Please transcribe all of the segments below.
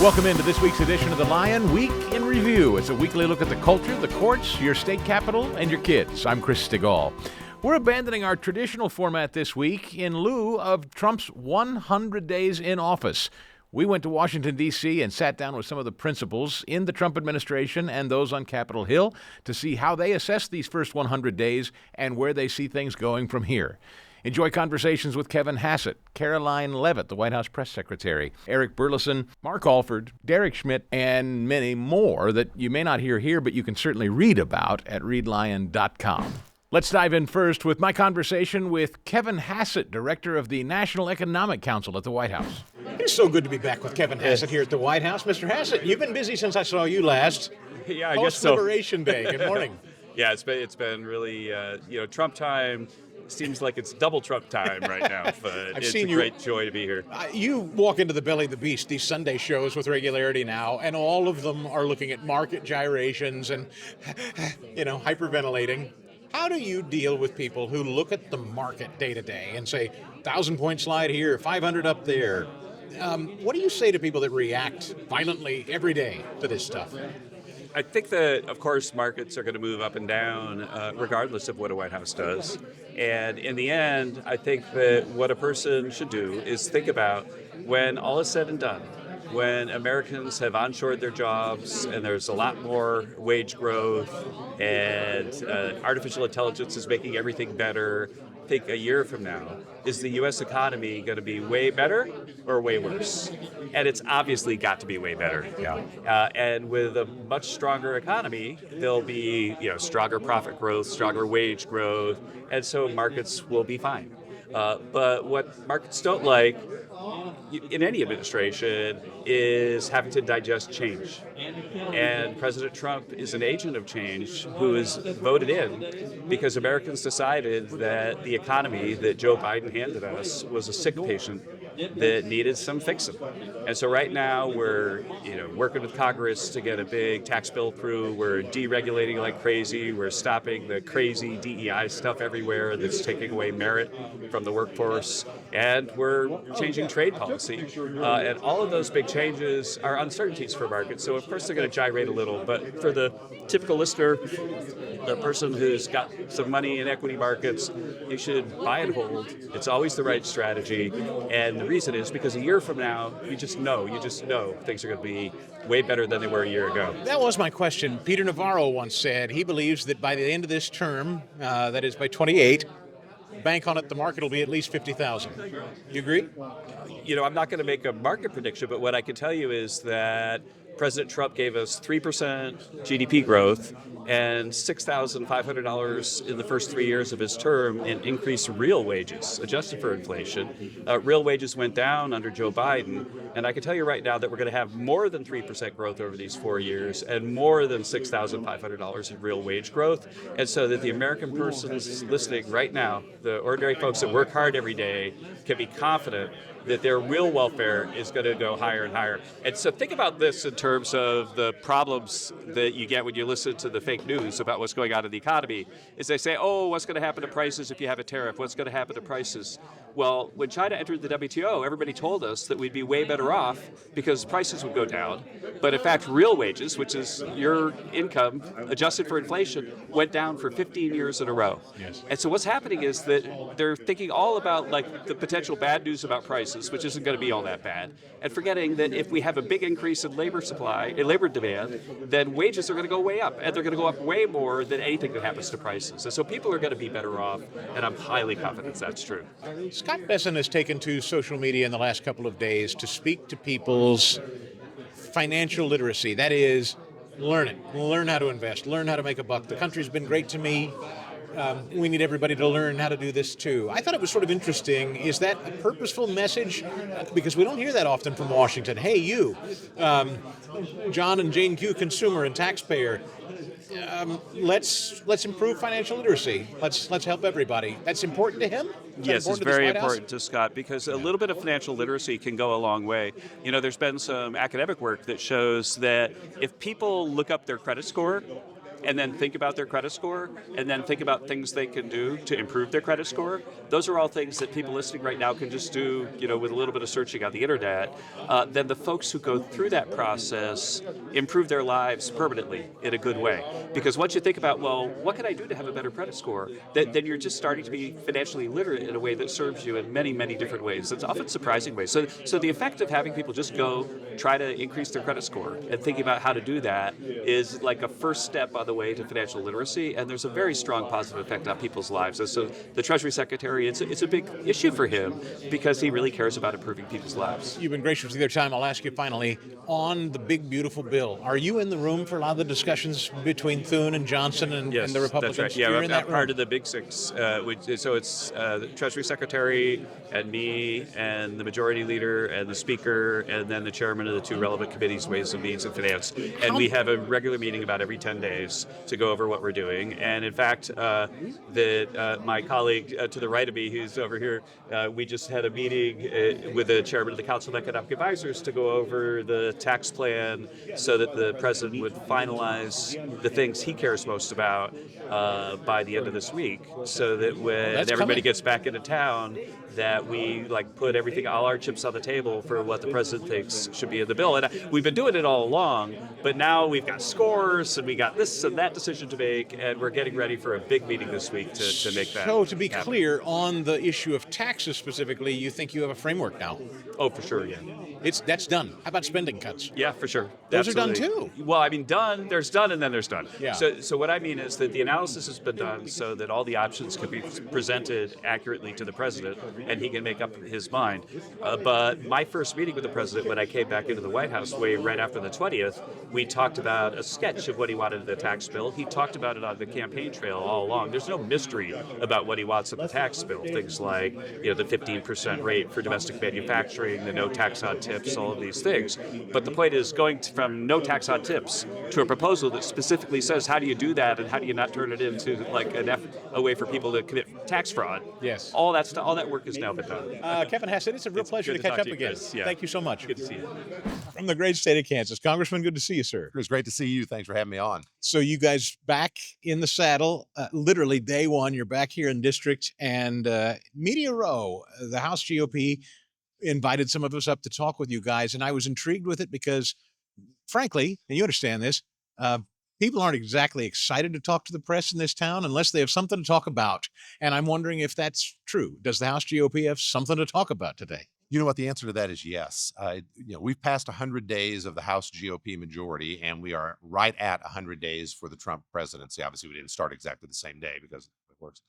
Welcome into this week's edition of The Lion Week in Review. It's a weekly look at the culture, the courts, your state capitol, and your kids. I'm Chris Stigall. We're abandoning our traditional format this week in lieu of Trump's 100 days in office. We went to Washington, D.C. and sat down with some of the principals in the Trump administration and those on Capitol Hill to see how they assess these first 100 days and where they see things going from here. Enjoy conversations with Kevin Hassett, Karoline Leavitt, the White House press secretary, Eric Burlison, Mark Alford, Derek Schmidt, and many more that you may not hear here, but you can certainly read about at readlion.com. Let's dive in first with my conversation with Kevin Hassett, director of the National Economic Council at the White House. It's so good to be back with Kevin Hassett here at the White House. Mr. Hassett, you've been busy since I saw you last. Yeah, I guess so. Post-Liberation Day. Good morning. Yeah, it's been really, Trump time. Seems like it's double Trump time right now, but it's a great joy to be here. You walk into the belly of the beast, these Sunday shows with regularity now, and all of them are looking at market gyrations and, hyperventilating. How do you deal with people who look at the market day to day and say, 1,000-point slide here, 500 up there? What do you say to people that react violently every day to this stuff? I think that, of course, markets are going to move up and down regardless of what a White House does. And in the end, I think that what a person should do is think about when all is said and done, when Americans have onshored their jobs and there's a lot more wage growth and artificial intelligence is making everything better, I think a year from now, is the U.S. economy going to be way better or way worse? And it's obviously got to be way better. Yeah. And with a much stronger economy, there'll be stronger profit growth, stronger wage growth, and so markets will be fine. But what markets don't like in any administration is having to digest change. And President Trump is an agent of change who is voted in because Americans decided that the economy that Joe Biden handed us was a sick patient that needed some fixing. And so right now we're working with Congress to get a big tax bill through. We're deregulating like crazy. We're stopping the crazy DEI stuff everywhere that's taking away merit from the workforce. And we're changing trade policy. And all of those big changes are uncertainties for markets. So of course they're going to gyrate a little. But for the typical listener, the person who's got some money in equity markets, you should buy and hold. It's always the right strategy. And the reason is because a year from now, you just know things are going to be way better than they were a year ago. That was my question. Peter Navarro once said he believes that by the end of this term, that is by 28, bank on it, the market will be at least 50,000. You agree? I'm not going to make a market prediction, but what I can tell you is that President Trump gave us 3% GDP growth and $6,500 in the first 3 years of his term in increased real wages, adjusted for inflation. Real wages went down under Joe Biden, and I can tell you right now that we're going to have more than 3% growth over these 4 years and more than $6,500 in real wage growth. And so that the American persons listening right now, the ordinary folks that work hard every day, can be confident that their real welfare is going to go higher and higher. And so think about this in terms of the problems that you get when you listen to the fake news about what's going on in the economy, is they say, what's going to happen to prices if you have a tariff? What's going to happen to prices? Well, when China entered the WTO, everybody told us that we'd be way better off because prices would go down. But in fact, real wages, which is your income adjusted for inflation, went down for 15 years in a row. Yes. And so what's happening is that they're thinking all about like the potential bad news about prices, which isn't going to be all that bad, and forgetting that if we have a big increase in labor supply, in labor demand, then wages are going to go way up, and they're going to go up way more than anything that happens to prices. And so people are going to be better off, and I'm highly confident that's true. Scott Bessent has taken to social media in the last couple of days to speak to people's financial literacy. That is, learn it. Learn how to invest. Learn how to make a buck. The country's been great to me. We need everybody to learn how to do this too. I thought it was sort of interesting. Is that a purposeful message? Because we don't hear that often from Washington. Hey, you, John and Jane Q, consumer and taxpayer. Let's improve financial literacy. Let's help everybody. That's important to him? Yes, it's very important to Scott because a little bit of financial literacy can go a long way. There's been some academic work that shows that if people look up their credit score and then think about their credit score, and then think about things they can do to improve their credit score. Those are all things that people listening right now can just do, with a little bit of searching on the internet. Then the folks who go through that process improve their lives permanently in a good way. Because once you think about, well, what can I do to have a better credit score, then you're just starting to be financially literate in a way that serves you in many, many different ways. It's often surprising ways. So the effect of having people just go try to increase their credit score and thinking about how to do that is like a first step on the way to financial literacy, and there's a very strong positive effect on people's lives. And so the Treasury Secretary, it's a big issue for him because he really cares about improving people's lives. You've been gracious with your time. I'll ask you finally, on the big, beautiful bill, are you in the room for a lot of the discussions between Thune and Johnson and the Republicans? That's right. Yeah, You're I'm in that part room. of the Big Six. So it's the Treasury Secretary and me and the Majority Leader and the Speaker and then the Chairman of the two relevant committees, Ways and Means and Finance. And we have a regular meeting about every 10 days to go over what we're doing. And in fact, my colleague to the right of me, who's over here, we just had a meeting with the Chairman of the Council of Economic Advisors to go over the tax plan so that the President would finalize the things he cares most about by the end of this week, so that when everybody gets back into town, that we put everything, all our chips on the table for what the president thinks should be in the bill. And we've been doing it all along, but now we've got scores and we got this and that decision to make, and we're getting ready for a big meeting this week to make that. So to be happen. clear, on the issue of taxes specifically, you think you have a framework now? Oh, for sure, yeah. That's done. How about spending cuts? Yeah, for sure. Those Absolutely. are done too. Well, I mean, there's done, and then there's done. Yeah. So what I mean is that the analysis has been done so that all the options can be presented accurately to the president, and he can make up his mind. But my first meeting with the president, when I came back into the White House right after the 20th, we talked about a sketch of what he wanted in the tax bill. He talked about it on the campaign trail all along. There's no mystery about what he wants in the tax bill. Things like, the 15% rate for domestic manufacturing, the no tax on tips, all of these things. But the point is going from no tax on tips to a proposal that specifically says how do you do that and how do you not turn it into a way for people to commit tax fraud. Yes. All that work has now been done. Kevin Hassett, it's a real pleasure to good to catch talk up to you, again. Chris. Yeah. Thank you so much. Good to see you. From the great state of Kansas. Congressman, good to see you, sir. It was great to see you. Thanks for having me on. So you guys back in the saddle, literally day one, you're back here in district, and Media Row, the House GOP invited some of us up to talk with you guys, and I was intrigued with it because, frankly, and you understand this, people aren't exactly excited to talk to the press in this town unless they have something to talk about. And I'm wondering if that's true. Does the House GOP have something to talk about today? You know what? The answer to that is yes. We've passed 100 days of the House GOP majority, and we are right at 100 days for the Trump presidency. Obviously, we didn't start exactly the same day because it works.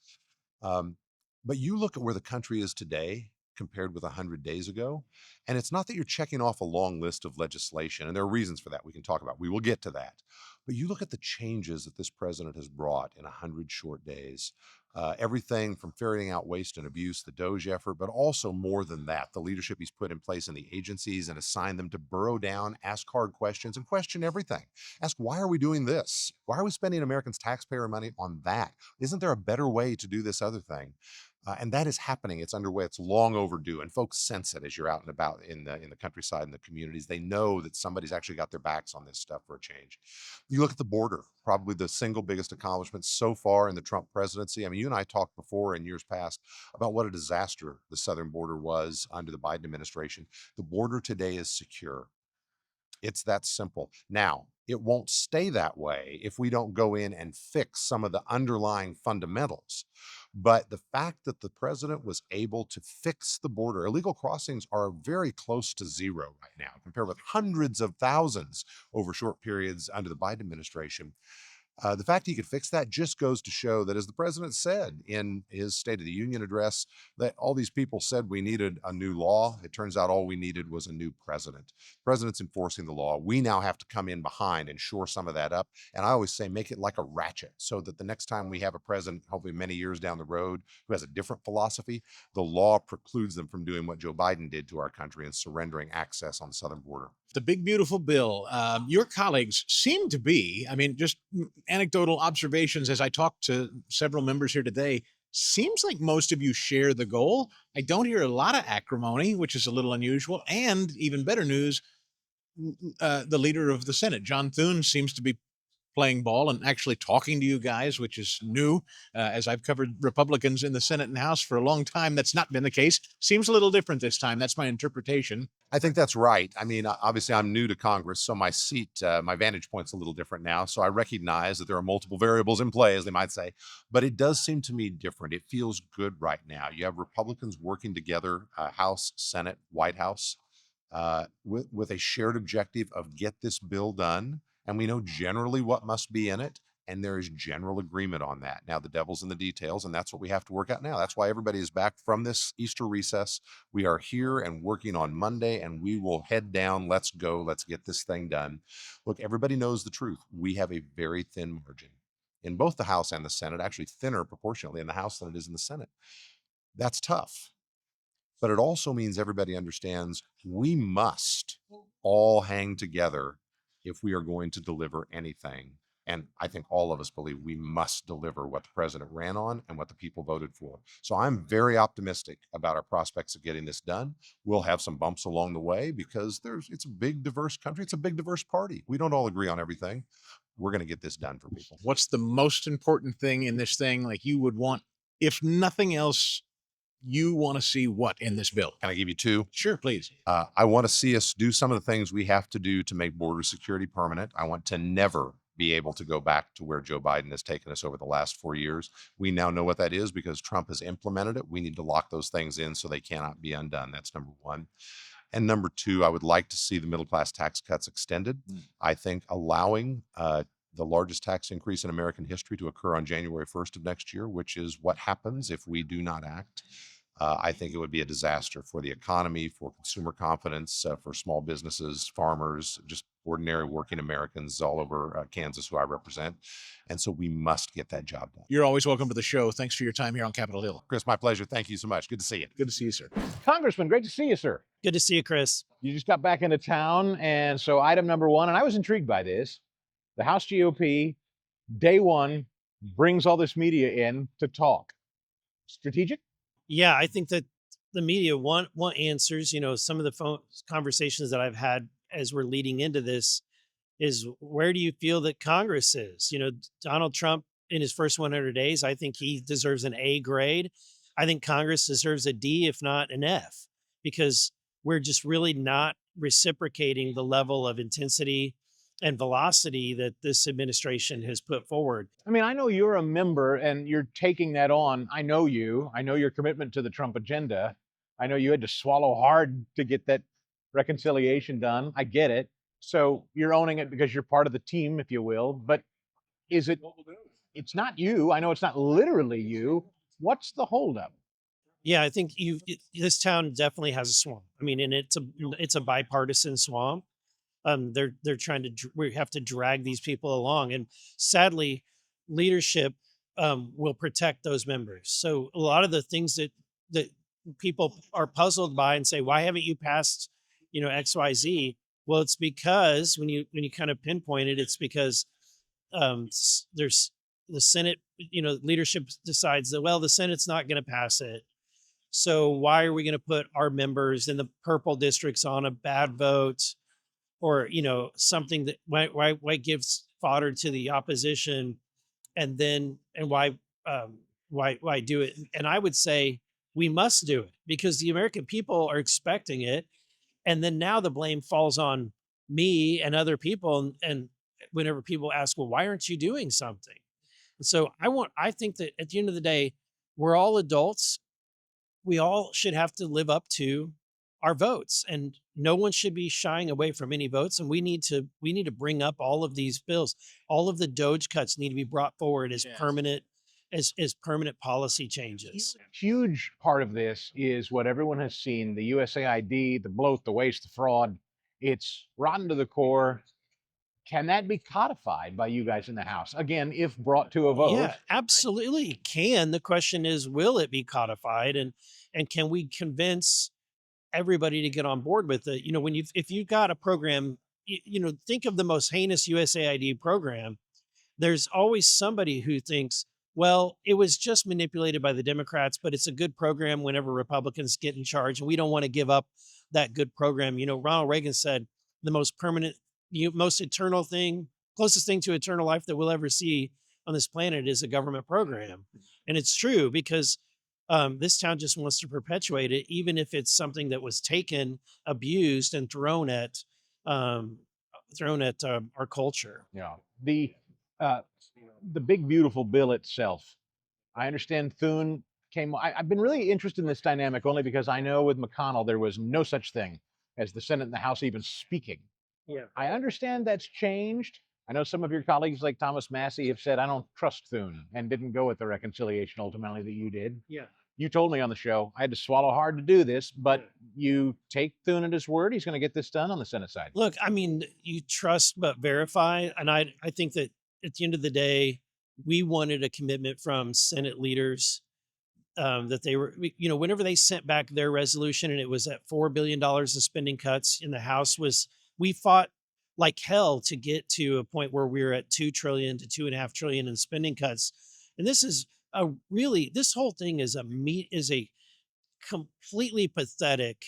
But you look at where the country is today compared with 100 days ago, and it's not that you're checking off a long list of legislation, and there are reasons for that we can talk about. We will get to that. But you look at the changes that this president has brought in 100 short days. Everything from ferreting out waste and abuse, the DOGE effort, but also more than that, the leadership he's put in place in the agencies and assigned them to burrow down, ask hard questions, and question everything. Ask, why are we doing this? Why are we spending Americans' taxpayer money on that? Isn't there a better way to do this other thing? And that is happening. It's underway. It's long overdue. And folks sense it as you're out and about in the countryside and the communities. They know that somebody's actually got their backs on this stuff for a change. You look at the border, probably the single biggest accomplishment so far in the Trump presidency. I mean, you and I talked before in years past about what a disaster the southern border was under the Biden administration. The border today is secure. It's that simple. Now, it won't stay that way if we don't go in and fix some of the underlying fundamentals. But the fact that the president was able to fix the border, illegal crossings are very close to zero right now, compared with hundreds of thousands over short periods under the Biden administration. The fact he could fix that just goes to show that, as the president said in his State of the Union address, that all these people said we needed a new law. It turns out all we needed was a new president. The president's enforcing the law. We now have to come in behind and shore some of that up. And I always say, make it like a ratchet so that the next time we have a president, hopefully many years down the road, who has a different philosophy, the law precludes them from doing what Joe Biden did to our country and surrendering access on the southern border. The big, beautiful bill. Your colleagues seem to be, just anecdotal observations as I talk to several members here today, seems like most of you share the goal. I don't hear a lot of acrimony, which is a little unusual. And even better news, the leader of the Senate, John Thune, seems to be playing ball and actually talking to you guys, which is new. As I've covered Republicans in the Senate and House for a long time, that's not been the case. Seems a little different this time. That's my interpretation. I think that's right. I mean, obviously, I'm new to Congress, so my seat, my vantage point's a little different now. So I recognize that there are multiple variables in play, as they might say, but it does seem to me different. It feels good right now. You have Republicans working together, House, Senate, White House, with a shared objective of get this bill done. And we know generally what must be in it. And there is general agreement on that. Now, the devil's in the details, and that's what we have to work out now. That's why everybody is back from this Easter recess. We are here and working on Monday, and we will head down. Let's go. Let's get this thing done. Look, everybody knows the truth. We have a very thin margin in both the House and the Senate, actually thinner proportionately in the House than it is in the Senate. That's tough. But it also means everybody understands we must all hang together if we are going to deliver anything. And I think all of us believe we must deliver what the president ran on and what the people voted for. So I'm very optimistic about our prospects of getting this done. We'll have some bumps along the way because it's a big, diverse country. It's a big, diverse party. We don't all agree on everything. We're going to get this done for people. What's the most important thing in this thing? Like you would want, if nothing else, you want to see what in this bill? Can I give you two? Sure, please. I want to see us do some of the things we have to do to make border security permanent. I want to never be able to go back to where Joe Biden has taken us over the last 4 years. We now know what that is because Trump has implemented it. We need to lock those things in so they cannot be undone. That's number one. And number two, I would like to see the middle class tax cuts extended. I think allowing the largest tax increase in American history to occur on January 1st of next year, which is what happens if we do not act. I think it would be a disaster for the economy, for consumer confidence, for small businesses, farmers, just ordinary working Americans all over Kansas who I represent. And so we must get that job done. You're always welcome to the show. Thanks for your time here on Capitol Hill. Chris, my pleasure. Thank you so much. Good to see you. Good to see you, sir. Congressman, great to see you, sir. Good to see you, Chris. You just got back into town. And so item number one, and I was intrigued by this, the House GOP, day one, brings all this media in to talk. Strategic? Yeah, I think that the media want answers. You know, some of the phone conversations that I've had as we're leading into this is where do you feel that Congress is? You know, Donald Trump in his first 100 days, I think he deserves an A grade. I think Congress deserves a D, if not an F, because we're just really not reciprocating the level of intensity and velocity that this administration has put forward. I mean, I know you're a member and you're taking that on. I know you. I know your commitment to the Trump agenda. I know you had to swallow hard to get that reconciliation done. I get it. So you're owning it because you're part of the team, if you will. But is it? It's not you. I know it's not literally you. What's the holdup? Yeah, I think this town definitely has a swamp. I mean, and it's a bipartisan swamp. They're trying to, we have to drag these people along. And sadly, leadership will protect those members. So a lot of the things that people are puzzled by and say, why haven't you passed, XYZ? Well, it's because when you kind of pinpoint it, it's because there's the Senate, leadership decides that, well, the Senate's not going to pass it. So why are we going to put our members in the purple districts on a bad vote? Or something that why gives fodder to the opposition, and why do it? And I would say we must do it because the American people are expecting it, and then now the blame falls on me and other people. And whenever people ask, well, why aren't you doing something? And so I think that at the end of the day, we're all adults. We all should have to live up to our votes, and no one should be shying away from any votes. And we need to bring up all of these bills. All of the DOGE cuts need to be brought forward as permanent policy changes. Huge part of this is what everyone has seen: the USAID, the bloat, the waste, the fraud. It's rotten to the core. Can that be codified by you guys in the House? Again, if brought to a vote. Yeah, absolutely it can. The question is, will it be codified? And can we convince everybody to get on board with it? If you've got a program, think of the most heinous USAID program. There's always somebody who thinks, well, it was just manipulated by the Democrats, but it's a good program whenever Republicans get in charge, and we don't want to give up that good program. Ronald Reagan said the most permanent, most eternal thing closest thing to eternal life that we'll ever see on this planet is a government program. And it's true because this town just wants to perpetuate it, even if it's something that was taken, abused, and um, thrown at our culture. Yeah. Uh, the big beautiful bill itself. I understand Thune I've been really interested in this dynamic only because I know with McConnell there was no such thing as the Senate and the House even speaking. Yeah. I understand that's changed. I know some of your colleagues like Thomas Massey have said, I don't trust Thune and didn't go with the reconciliation ultimately that you did. Yeah. You told me on the show I had to swallow hard to do this, but you take Thune at his word. He's going to get this done on the Senate side. Look, I mean, you trust but verify. And I think that at the end of the day, we wanted a commitment from Senate leaders that they were, whenever they sent back their resolution and it was at $4 billion in spending cuts in the House we fought like hell to get to a point where we were at 2 trillion to 2.5 trillion in spending cuts. And this whole thing is a completely pathetic,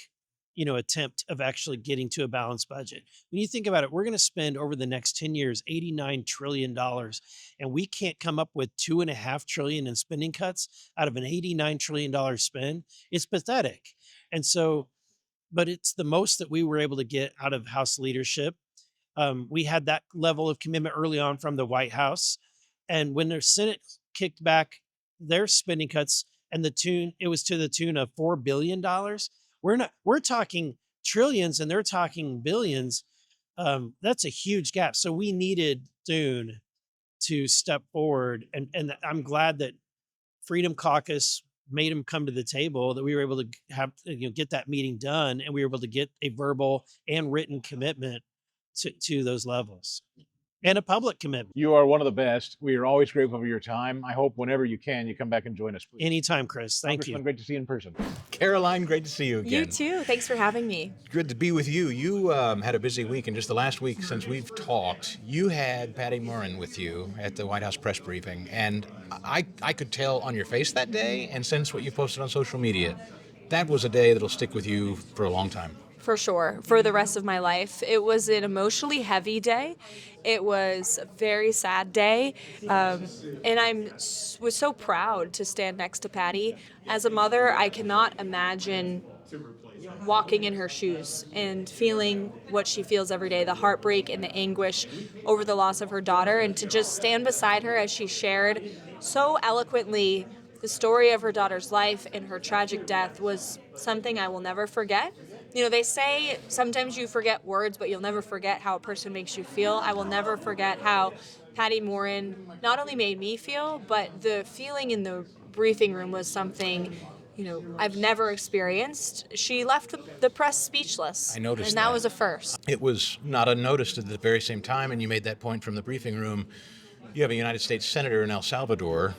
attempt of actually getting to a balanced budget. When you think about it, we're going to spend over the next 10 years, $89 trillion, and we can't come up with 2.5 trillion in spending cuts out of an $89 trillion spend. It's pathetic. And so, but it's the most that we were able to get out of House leadership. We had that level of commitment early on from the White House. And when the Senate kicked back their spending cuts and it was to the tune of $4 billion. We're talking trillions and they're talking billions. That's a huge gap. So we needed Thune to step forward. And I'm glad that Freedom Caucus made him come to the table, that we were able to have, get that meeting done. And we were able to get a verbal and written commitment to those levels. And a public commitment. You are one of the best. We are always grateful for your time. I hope whenever you can, you come back and join us. Please. Anytime, Chris. Thank you. Great to see you in person. Karoline, great to see you again. You too. Thanks for having me. Good to be with you. You had a busy week, and just the last week since we've talked, you had Patty Murrin with you at the White House press briefing. And I could tell on your face that day, and since what you posted on social media, that was a day that'll stick with you for a long time. For sure, for the rest of my life. It was an emotionally heavy day. It was a very sad day. And I was so proud to stand next to Patty. As a mother, I cannot imagine walking in her shoes and feeling what she feels every day, the heartbreak and the anguish over the loss of her daughter, and to just stand beside her as she shared so eloquently the story of her daughter's life and her tragic death was something I will never forget. They say sometimes you forget words, but you'll never forget how a person makes you feel. I will never forget how Patty Murrin not only made me feel, but the feeling in the briefing room was something, I've never experienced. She left the press speechless. I noticed and that was a first. It was not unnoticed at the very same time, and you made that point from the briefing room. You have a United States Senator in El Salvador.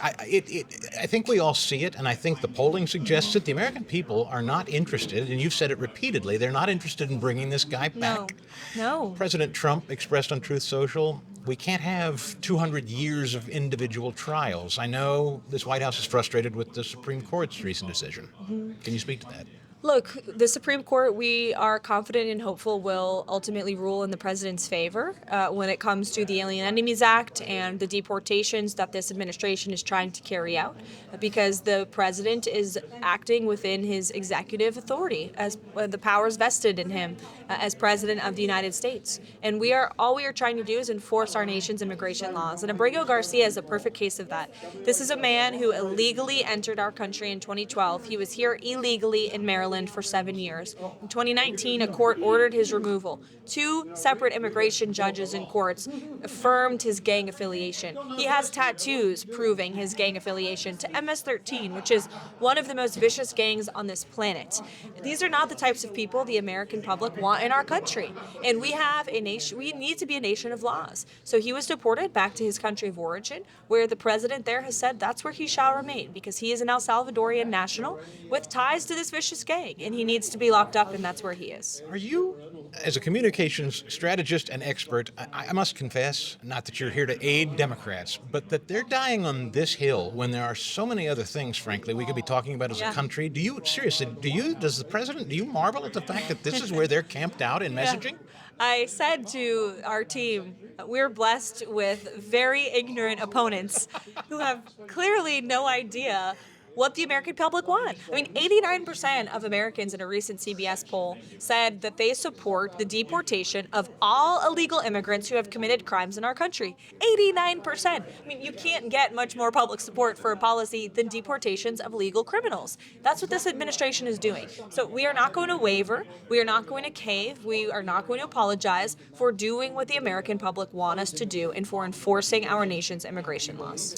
I think we all see it, and I think the polling suggests that the American people are not interested, and you've said it repeatedly, they're not interested in bringing this guy back. No. President Trump expressed on Truth Social, we can't have 200 years of individual trials. I know this White House is frustrated with the Supreme Court's recent decision. Mm-hmm. Can you speak to that? Look, the Supreme Court, we are confident and hopeful will ultimately rule in the president's favor when it comes to the Alien Enemies Act and the deportations that this administration is trying to carry out, because the president is acting within his executive authority as the powers vested in him as president of the United States. And all we are trying to do is enforce our nation's immigration laws. And Abrego Garcia is a perfect case of that. This is a man who illegally entered our country in 2012. He was here illegally in Maryland for 7 years. In 2019, a court ordered his removal. 2 separate immigration judges in courts affirmed his gang affiliation. He has tattoos proving his gang affiliation to MS-13, which is one of the most vicious gangs on this planet. These are not the types of people the American public want in our country. And we have a nation, we need to be a nation of laws. So he was deported back to his country of origin, where the president there has said that's where he shall remain, because he is an El Salvadorian national with ties to this vicious gang. saying, and he needs to be locked up, and that's where he is. Are you, as a communications strategist and expert, I must confess, not that you're here to aid Democrats, but that they're dying on this hill when there are so many other things, frankly, we could be talking about as a country? Does the president, do you marvel at the fact that this is where they're camped out in messaging? I said to our team, we're blessed with very ignorant opponents who have clearly no idea what the American public want. I mean, 89% of Americans in a recent CBS poll said that they support the deportation of all illegal immigrants who have committed crimes in our country. 89%. I mean, you can't get much more public support for a policy than deportations of legal criminals. That's what this administration is doing. So we are not going to waver. We are not going to cave. We are not going to apologize for doing what the American public want us to do and for enforcing our nation's immigration laws.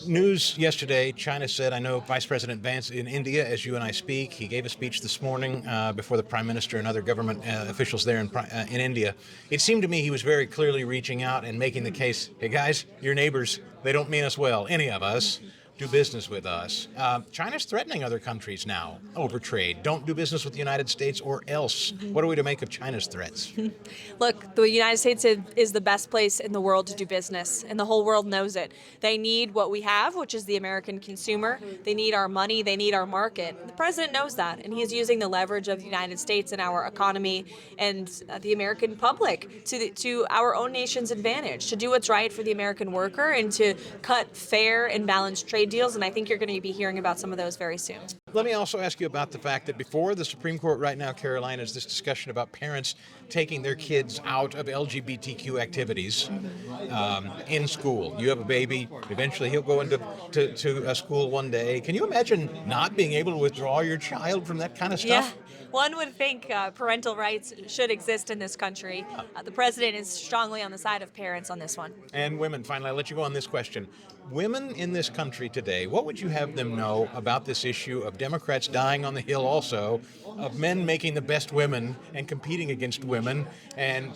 News yesterday, China said, I know Vice President Vance in India, as you and I speak, he gave a speech this morning before the Prime Minister and other government officials there in India. It seemed to me he was very clearly reaching out and making the case, hey guys, your neighbors, they don't mean us well, any of us. Do business with us. China's threatening other countries now over trade. Don't do business with the United States or else. What are we to make of China's threats? Look, the United States is the best place in the world to do business, and the whole world knows it. They need what we have, which is the American consumer. They need our money. They need our market. The president knows that, and he's using the leverage of the United States and our economy and the American public to our own nation's advantage, to do what's right for the American worker and to cut fair and balanced trade deals, and I think you're going to be hearing about some of those very soon. Let me also ask you about the fact that before the Supreme Court right now, Karoline, is this discussion about parents taking their kids out of LGBTQ activities in school. You have a baby, eventually he'll go into a school one day. Can you imagine not being able to withdraw your child from that kind of stuff? Yeah. One would think parental rights should exist in this country. The president is strongly on the side of parents on this one. And women, finally, I'll let you go on this question. Women in this country today, what would you have them know about this issue of Democrats dying on the Hill also, of men making the best women and competing against women and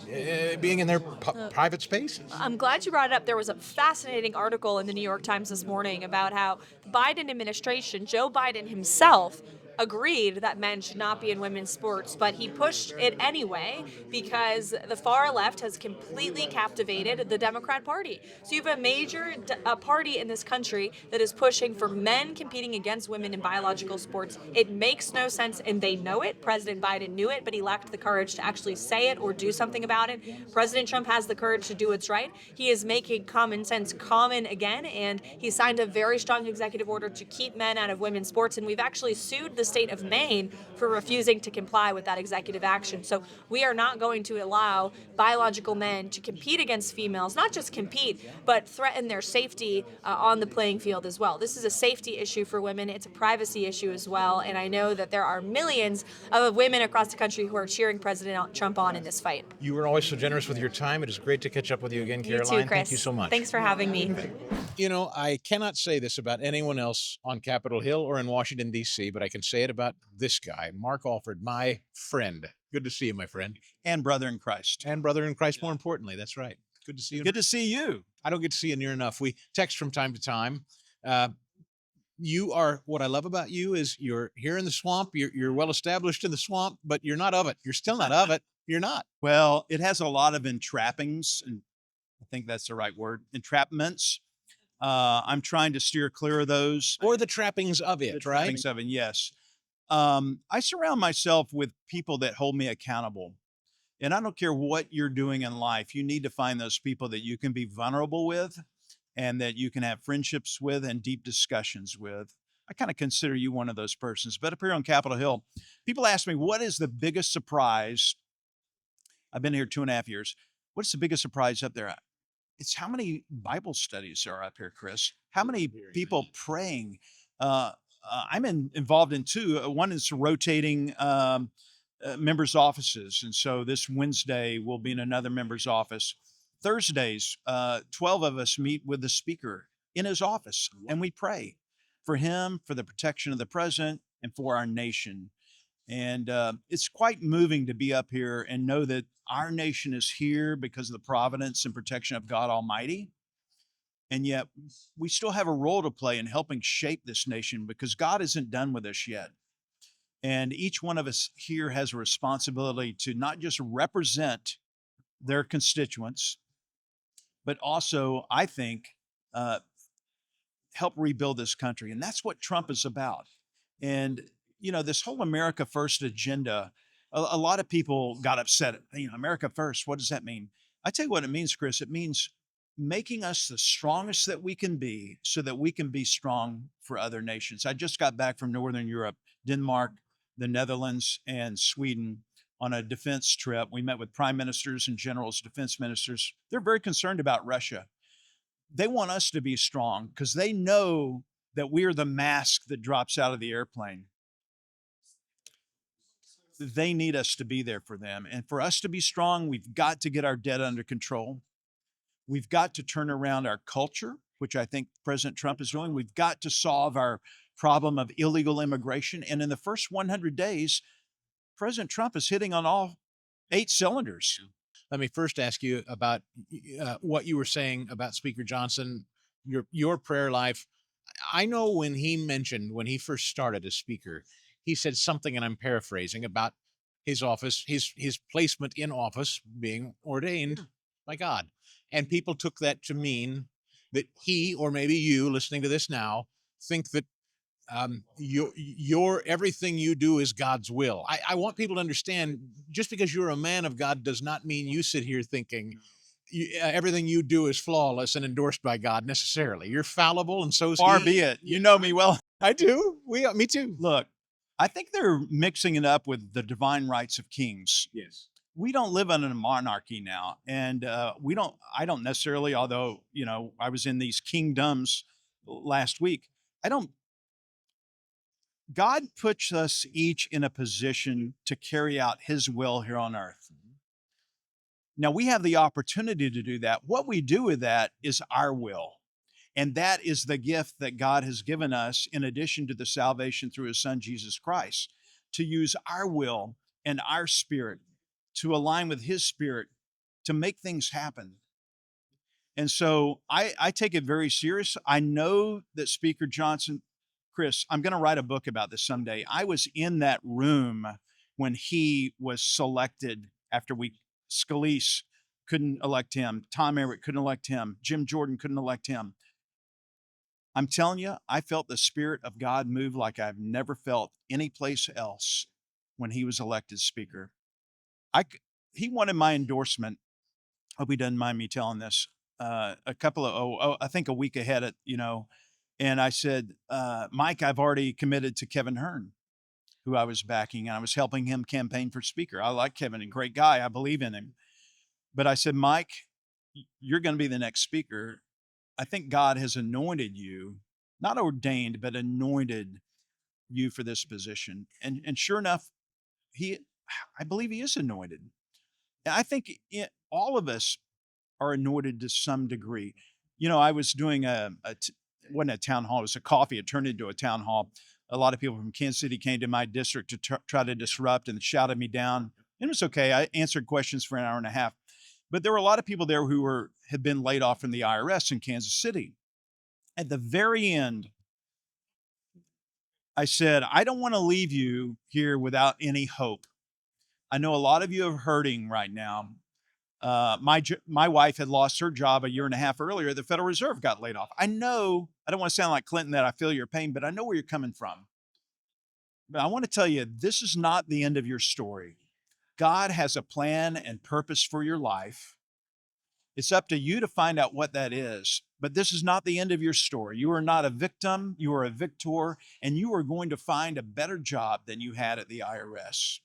being in their private spaces? I'm glad you brought it up. There was a fascinating article in the New York Times this morning about how the Biden administration, Joe Biden himself, agreed that men should not be in women's sports, but he pushed it anyway because the far left has completely captivated the Democrat Party. So you have a major party in this country that is pushing for men competing against women in biological sports. It makes no sense, and they know it. President Biden knew it, but he lacked the courage to actually say it or do something about it. President Trump has the courage to do what's right. He is making common sense common again, and he signed a very strong executive order to keep men out of women's sports, and we've actually sued the state of Maine for refusing to comply with that executive action. So we are not going to allow biological men to compete against females, not just compete, but threaten their safety on the playing field as well. This is a safety issue for women. It's a privacy issue as well. And I know that there are millions of women across the country who are cheering President Trump on in this fight. You were always so generous with your time. It is great to catch up with you again, Karoline. You too, Chris. Thank you so much. Thanks for having me. You know, I cannot say this about anyone else on Capitol Hill or in Washington, D.C., but I can say it about this guy, Mark Alford, my friend. Good to see you, my friend. And brother in Christ. And brother in Christ, more importantly. That's right. Good to see you. Good to see you. I don't get to see you near enough. We text from time to time. You are, what I love about you is you're here in the swamp. You're well established in the swamp, but you're not of it. You're still not of it. You're not. Well, it has a lot of entrappings, and I think that's the right word, entrapments. I'm trying to steer clear of those. Or the trappings of it, right? Trappings of it, yes. I surround myself with people that hold me accountable. And I don't care what you're doing in life, you need to find those people that you can be vulnerable with and that you can have friendships with and deep discussions with. I kind of consider you one of those persons. But up here on Capitol Hill, people ask me, what is the biggest surprise? I've been here 2.5 years. What's the biggest surprise up there? It's how many Bible studies are up here, Chris. How many people praying? I'm involved in two. One is rotating members' offices. And so this Wednesday, we'll be in another member's office. Thursdays, 12 of us meet with the speaker in his office, and we pray for him, for the protection of the president, and for our nation. And it's quite moving to be up here and know that our nation is here because of the providence and protection of God Almighty. And yet we still have a role to play in helping shape this nation because God isn't done with us yet. And each one of us here has a responsibility to not just represent their constituents, but also, I think, uh, help rebuild this country. And that's what Trump is about. And, this whole America First agenda, a lot of people got upset. America First, what does that mean? I tell you what it means, Chris. It means making us the strongest that we can be so that we can be strong for other nations. I just got back from Northern Europe, Denmark, the Netherlands, and Sweden on a defense trip. We met with prime ministers and generals, defense ministers. They're very concerned about Russia. They want us to be strong because they know that we are the mask that drops out of the airplane. They need us to be there for them. And for us to be strong, we've got to get our debt under control. We've got to turn around our culture, which I think President Trump is doing. We've got to solve our problem of illegal immigration. And in the first 100 days, President Trump is hitting on all 8 cylinders. Let me first ask you about what you were saying about Speaker Johnson, your prayer life. I know when he first started as Speaker, he said something, and I'm paraphrasing, about his office, his placement in office being ordained by God. And people took that to mean that he, or maybe you listening to this now, think that your everything you do is God's will. I want people to understand, just because you're a man of God does not mean you sit here thinking everything you do is flawless and endorsed by God necessarily. You're fallible, and so is Far he. be it. You know me well. I do. Me too. Look, I think they're mixing it up with the divine rights of kings. Yes. We don't live in a monarchy now, and I don't necessarily, although, I was in these kingdoms last week. God puts us each in a position to carry out his will here on earth. Now, we have the opportunity to do that. What we do with that is our will. And that is the gift that God has given us, in addition to the salvation through his son, Jesus Christ, to use our will and our spirit to align with his spirit to make things happen. And so I take it very serious. I know that Speaker Johnson, Chris, I'm going to write a book about this someday. I was in that room when he was selected after Scalise couldn't elect him. Tom Everett couldn't elect him. Jim Jordan couldn't elect him. I'm telling you, I felt the Spirit of God move like I've never felt anyplace else when he was elected Speaker. He wanted my endorsement. Hope he doesn't mind me telling this. I think a week ahead, and I said, Mike, I've already committed to Kevin Hearn, who I was backing, and I was helping him campaign for Speaker. I like Kevin, a great guy. I believe in him. But I said, Mike, you're going to be the next Speaker. I think God has anointed you, not ordained, but anointed you for this position. And sure enough, I believe he is anointed. And I think all of us are anointed to some degree. I was doing wasn't a town hall, it was a coffee. It turned into a town hall. A lot of people from Kansas City came to my district to try to disrupt and shouted me down. And it was okay. I answered questions for an hour and a half. But there were a lot of people there who had been laid off from the IRS in Kansas City. At the very end, I said, I don't want to leave you here without any hope. I know a lot of you are hurting right now. My wife had lost her job a year and a half earlier. The Federal Reserve got laid off. I know, I don't want to sound like Clinton that I feel your pain, but I know where you're coming from. But I want to tell you, this is not the end of your story. God has a plan and purpose for your life. It's up to you to find out what that is. But this is not the end of your story. You are not a victim. You are a victor, and you are going to find a better job than you had at the IRS.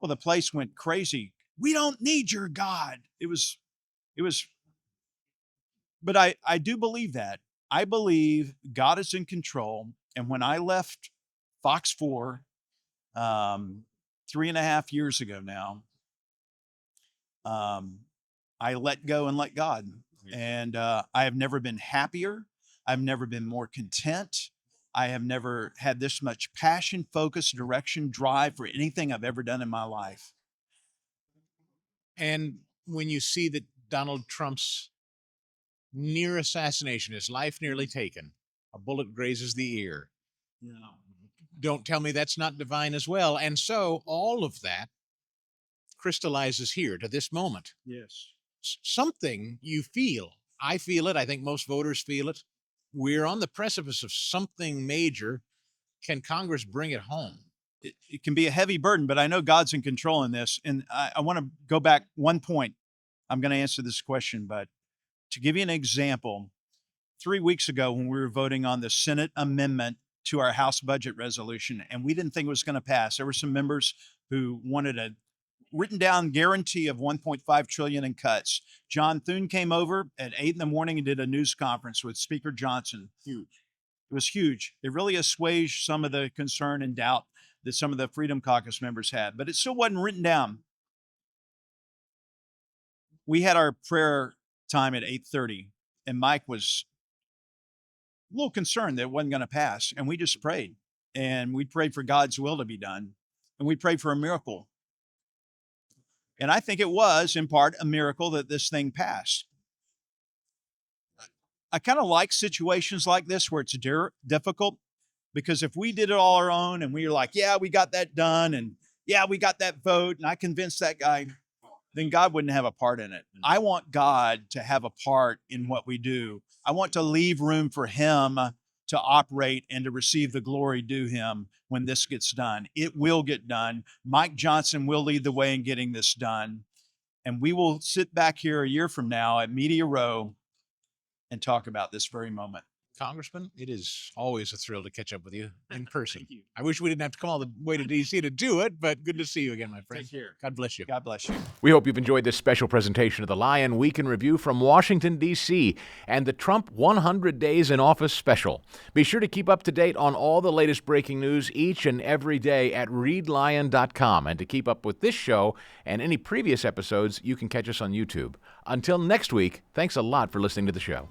Well, the place went crazy. We don't need your God. It was, but I do believe that. I believe God is in control. And when I left Fox 4, 3.5 years ago now, I let go and let God. And I have never been happier. I've never been more content. I have never had this much passion, focus, direction, drive for anything I've ever done in my life. And when you see that Donald Trump's near assassination, his life nearly taken, a bullet grazes the ear. don't tell me that's not divine as well. And so all of that crystallizes here to this moment. Yes. Something you feel. I feel it. I think most voters feel it. We're on the precipice of something major. Can Congress bring it home? It can be a heavy burden, but I know God's in control in this. And I want to go back one point. I'm going to answer this question, but to give you an example, 3 weeks ago when we were voting on the Senate amendment to our House budget resolution, and we didn't think it was going to pass, there were some members who wanted a written down guarantee of 1.5 trillion in cuts. John Thune came over at 8 in the morning and did a news conference with Speaker Johnson. Huge. It was huge. It really assuaged some of the concern and doubt that some of the Freedom Caucus members had, but it still wasn't written down. We had our prayer time at 8:30, and Mike was a little concerned that it wasn't going to pass, and we just prayed, and we prayed for God's will to be done, and we prayed for a miracle. And I think it was, in part, a miracle that this thing passed. I kind of like situations like this where it's difficult, because if we did it all our own and we were like, yeah, we got that done, and yeah, we got that vote, and I convinced that guy, then God wouldn't have a part in it. I want God to have a part in what we do. I want to leave room for him to operate and to receive the glory due him when this gets done. It will get done. Mike Johnson will lead the way in getting this done. And we will sit back here a year from now at Media Row and talk about this very moment. Congressman, it is always a thrill to catch up with you in person. I wish we didn't have to come all the way to D.C. to do it, but good to see you again, my friend. Take care. God bless you. God bless you. We hope you've enjoyed this special presentation of the Lion Week in Review from Washington, D.C. and the Trump 100 Days in Office special. Be sure to keep up to date on all the latest breaking news each and every day at readlion.com. And to keep up with this show and any previous episodes, you can catch us on YouTube. Until next week, thanks a lot for listening to the show.